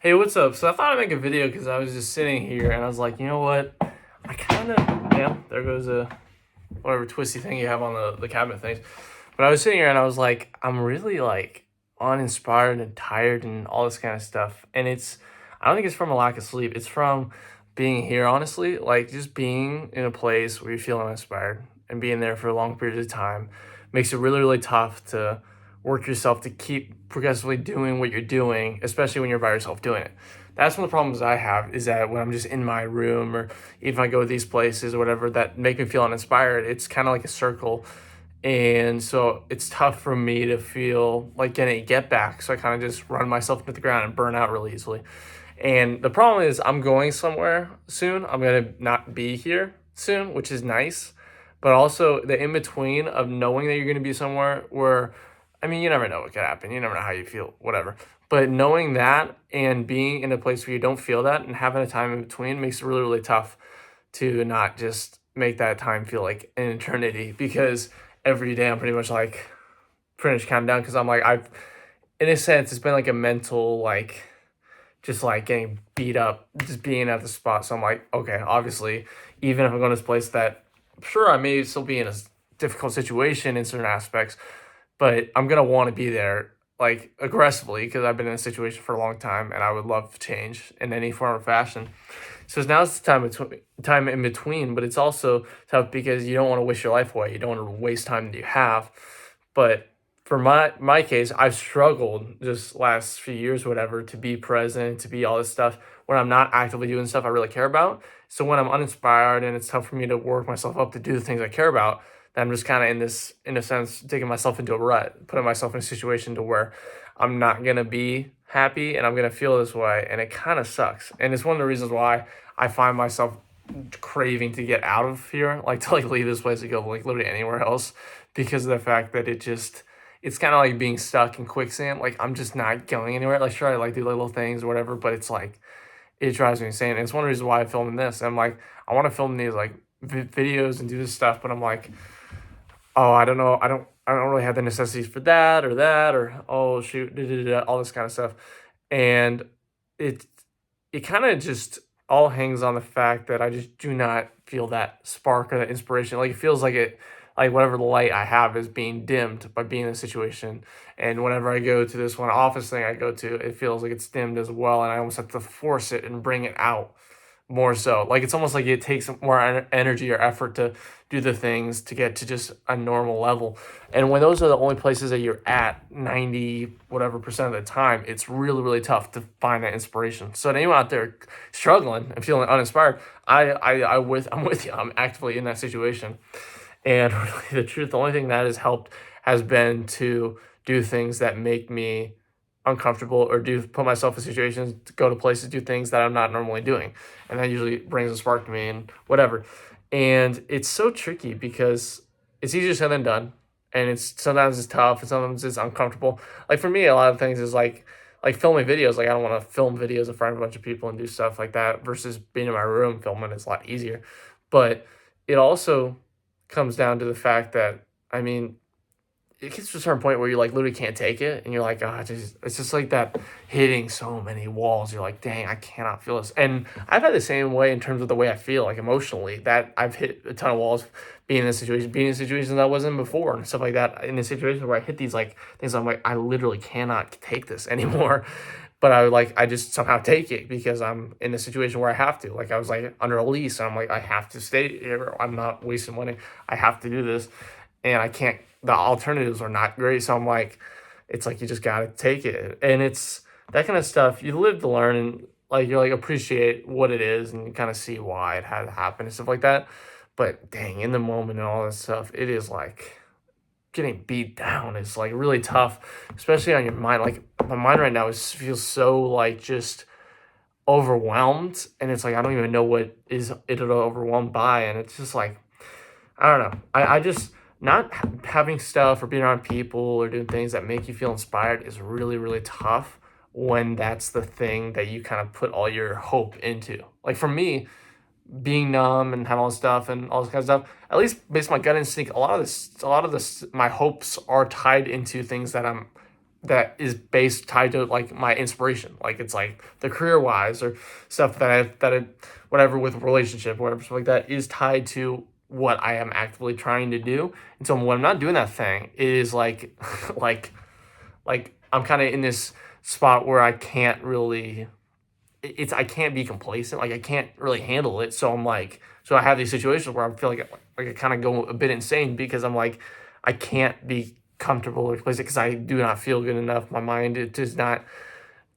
Hey, what's up? So I thought I'd make a video because I was just sitting here and I was like, you know what? I kind of, yeah, there goes a whatever twisty thing you have on the cabinet things. But I was sitting here and I was like, I'm really like uninspired and tired and all this kind of stuff. And I don't think it's from a lack of sleep. It's from being here, honestly. Like just being in a place where you feel uninspired and being there for a long period of time makes it really, really tough to work yourself to keep progressively doing what you're doing, especially when you're by yourself doing it. That's one of the problems I have is that when I'm just in my room or even if I go to these places or whatever that make me feel uninspired, it's kind of like a circle. And so it's tough for me to feel like getting a get back. So I kind of just run myself into the ground and burn out really easily. And the problem is I'm going somewhere soon. I'm going to not be here soon, which is nice. But also the in between of knowing that you're going to be somewhere where, I mean, you never know what could happen. You never know how you feel, whatever. But knowing that and being in a place where you don't feel that and having a time in between makes it really, really tough to not just make that time feel like an eternity because every day I'm pretty much like pretty much counting down because I'm like, in a sense, it's been like a mental, like, just like getting beat up, just being at the spot. So I'm like, okay, obviously, even if I'm going to this place that, sure, I may still be in a difficult situation in certain aspects, but I'm gonna want to be there like aggressively because I've been in a situation for a long time and I would love change in any form or fashion. So now it's time in between, but it's also tough because you don't want to waste your life away. You don't want to waste time that you have. But for my case, I've struggled just last few years, whatever, to be present, to be all this stuff when I'm not actively doing stuff I really care about. So when I'm uninspired and it's tough for me to work myself up to do the things I care about, then I'm just kind of in a sense, digging myself into a rut, putting myself in a situation to where I'm not gonna be happy and I'm gonna feel this way, and it kind of sucks. And it's one of the reasons why I find myself craving to get out of here, like to like leave this place to go like literally anywhere else, because of the fact that it's kind of like being stuck in quicksand. Like I'm just not going anywhere. Like sure, I like do little things or whatever, but it's like it drives me insane. And it's one of the reasons why I'm filming this. I'm like, I want to film these like videos and do this stuff, but I'm like, oh, I don't know. I don't really have the necessities for that, or oh shoot, da, da, da, all this kind of stuff. And it it kind of just all hangs on the fact that I just do not feel that spark or that inspiration. Like it feels like like whatever the light I have is being dimmed by being in a situation. And whenever I go to this one office thing I go to, it feels like it's dimmed as well. And I almost have to force it and bring it out more so. Like it's almost like it takes more energy or effort to do the things to get to just a normal level. And when those are the only places that you're at 90 whatever percent of the time, it's really, really tough to find that inspiration. So to anyone out there struggling and feeling uninspired, I'm with you. I'm actively in that situation. And really the truth, the only thing that has helped has been to do things that make me uncomfortable or do put myself in situations to go to places, do things that I'm not normally doing. And that usually brings a spark to me and whatever. And it's so tricky because it's easier said than done. And sometimes it's tough and sometimes it's uncomfortable. Like for me, a lot of things is like filming videos. Like I don't want to film videos in front of a bunch of people and do stuff like that versus being in my room filming is a lot easier. But it also comes down to the fact that I mean it gets to a certain point where you like literally can't take it and you're like, oh, it's just like that hitting so many walls. You're like, dang, I cannot feel this. And I've had the same way in terms of the way I feel, like emotionally, that I've hit a ton of walls being in this situation, being in situations I wasn't before and stuff like that. In a situation where I hit these like things, I'm like, I literally cannot take this anymore. But I just somehow take it because I'm in a situation where I have to. Like I was like under a lease, and I'm like, I have to stay here. I'm not wasting money. I have to do this, and I can't. The alternatives are not great. So I'm like, it's like you just gotta take it, and it's that kind of stuff. You live to learn, and like you're like appreciate what it is, and you kind of see why it had to happen and stuff like that. But dang, in the moment and all this stuff, it is like getting beat down is like really tough, especially on your mind. Like my mind right now feels so like just overwhelmed, and it's like I don't even know what is it overwhelmed by, and it's just like I don't know. I just not having stuff or being around people or doing things that make you feel inspired is really, really tough when that's the thing that you kind of put all your hope into. Like for me, being numb and having all this stuff and all this kind of stuff, at least based on my gut instinct, a lot of this, my hopes are tied into things that I'm that is based tied to like my inspiration. Like it's like the career wise or stuff that I whatever with relationship, whatever stuff like that is tied to what I am actively trying to do. And so when I'm not doing that thing, it is like like I'm kind of in this spot where I can't really it's I can't be complacent. Like I can't really handle it. So I'm like, so I have these situations where I feel like I kind of go a bit insane because I'm like, I can't be comfortable or complacent because I do not feel good enough. My mind, it does not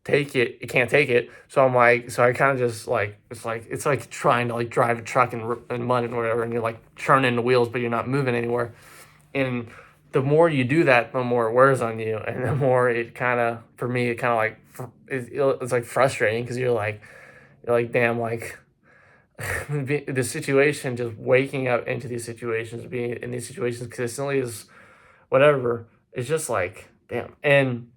take it. It can't take it. So I'm like, so I kind of just like, it's like trying to like drive a truck in mud and whatever, and you're like churning the wheels, but you're not moving anywhere. And the more you do that, the more it wears on you, and the more it kind of, for me, it kind of like it's like frustrating because you're like, damn, like the situation, just waking up into these situations, being in these situations consistently is whatever. It's just like damn. And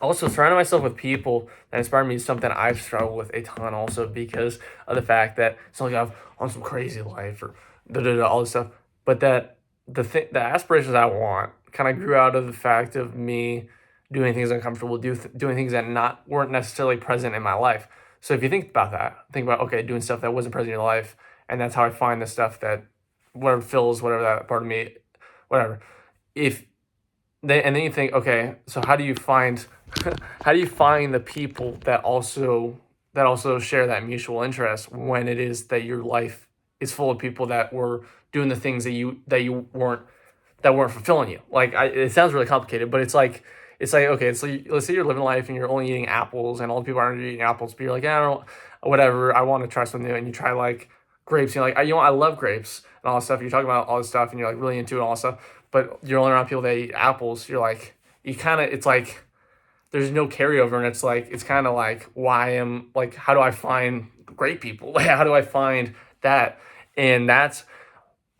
also surrounding myself with people that inspire me is something I've struggled with a ton also because of the fact that it's not like I've on some crazy life or all this stuff, but that the aspirations I want kind of grew out of the fact of me doing things uncomfortable, doing things that not weren't necessarily present in my life. So if you think about that, think about okay, doing stuff that wasn't present in your life, and that's how I find the stuff that whatever fills whatever that part of me, whatever. If then you think okay, so how do you find how do you find the people that also share that mutual interest when it is that your life is full of people that were doing the things that you weren't that weren't fulfilling you? Like it sounds really complicated, but it's like okay, so let's say you're living life and you're only eating apples, and all the people aren't eating apples, but you're like, I don't, whatever, I want to try something new, and you try like grapes, and you're like, you know, I love grapes and all this stuff. You're talking about all this stuff, and you're like really into it and all this stuff, but you're only around people that eat apples. You're like, you kind of, it's like there's no carryover, and it's kind of like why am like how do I find great people? Like how do I find that? And that's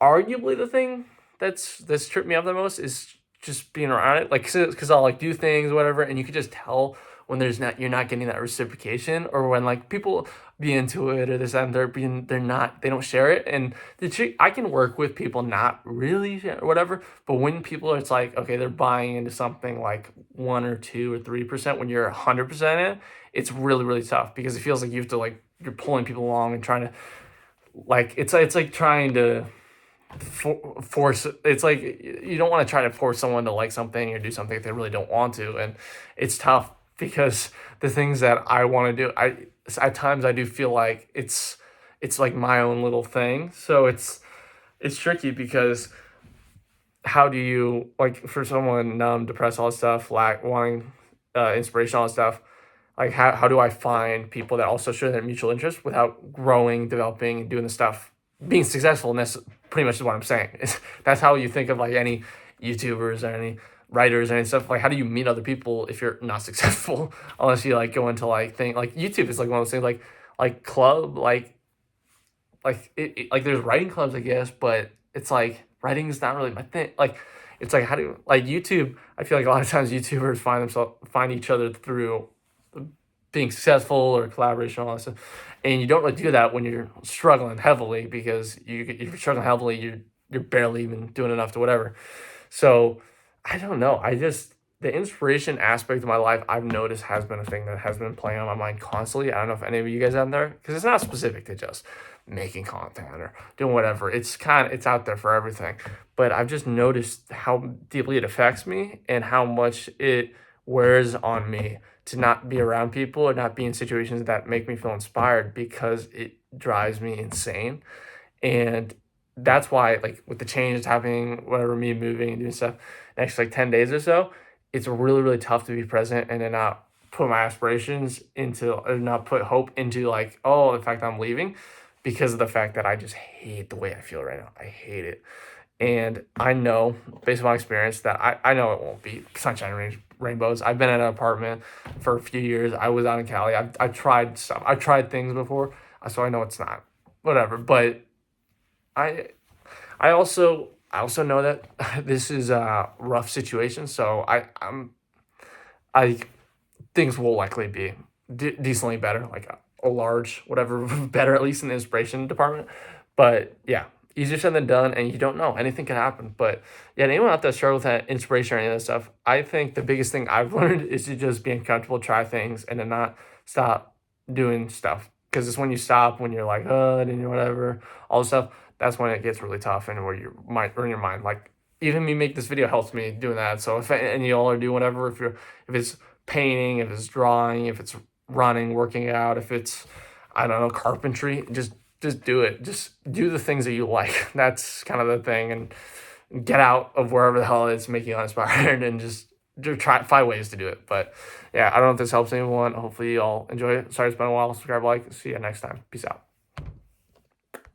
arguably the thing that's tripped me up the most is just being around it, like because I'll like do things whatever, and you could just tell when there's not you're not getting that reciprocation, or when like people be into it or this and they don't share it. And I can work with people not really or whatever, but when people are, it's like okay, they're buying into something like 1 or 2 or 3% when you're 100% in it, it's really tough because it feels like you have to like you're pulling people along and trying to like it's like trying to force. It's like you don't want to try to force someone to like something or do something if they really don't want to, and it's tough because the things that I want to do, I at times I do feel like it's like my own little thing. So it's tricky because how do you like for someone numb, depressed, all this stuff, lack wanting inspiration, all this stuff, like how do I find people that also share that mutual interest without growing, developing, and doing the stuff, being successful? And that's pretty much what I'm saying. That's how you think of like any YouTubers or any writers and stuff. Like how do you meet other people if you're not successful? Unless you like go into like thing like YouTube is like one of those things like club like there's writing clubs I guess, but it's like writing is not really my thing. Like it's like how do like YouTube? I feel like a lot of times YouTubers find each other through being successful or collaboration, all that stuff. And you don't really do that when you're struggling heavily because if you're struggling heavily, you're barely even doing enough to whatever. So I don't know. The inspiration aspect of my life I've noticed has been a thing that has been playing on my mind constantly. I don't know if any of you guys out there, because it's not specific to just making content or doing whatever. It's out there for everything. But I've just noticed how deeply it affects me and how much it wears on me to not be around people or not be in situations that make me feel inspired because it drives me insane. And that's why, like, with the change that's happening, whatever, me moving and doing stuff next like 10 days or so, it's really tough to be present and to not put my aspirations into, or not put hope into, like, oh, the fact that I'm leaving, because of the fact that I just hate the way I feel right now. I hate it. And I know, based on my experience, that I know it won't be sunshine and rainbows. I've been in an apartment for a few years. I was out in Cali. I've tried stuff. I've tried things before, so I know it's not whatever. But I also know that this is a rough situation. So I things will likely be decently better, like a large whatever better, at least in the inspiration department. But yeah, easier said than done, and you don't know. Anything can happen. But yeah, anyone out there struggle with that inspiration or any of that stuff, I think the biggest thing I've learned is to just be uncomfortable, try things, and to not stop doing stuff. Because it's when you stop, when you're like, and whatever, all this stuff, that's when it gets really tough and where you might earn your mind. Like, even me make this video helps me doing that. So if any y'all are doing whatever, if it's painting, if it's drawing, if it's running, working out, if it's, I don't know, carpentry, just do it. Just do the things that you like. That's kind of the thing, and get out of wherever the hell it's making you uninspired, and just find ways to do it. But yeah, I don't know if this helps anyone. Hopefully y'all enjoy it. Sorry it's been a while. Subscribe, like. See you next time. Peace out.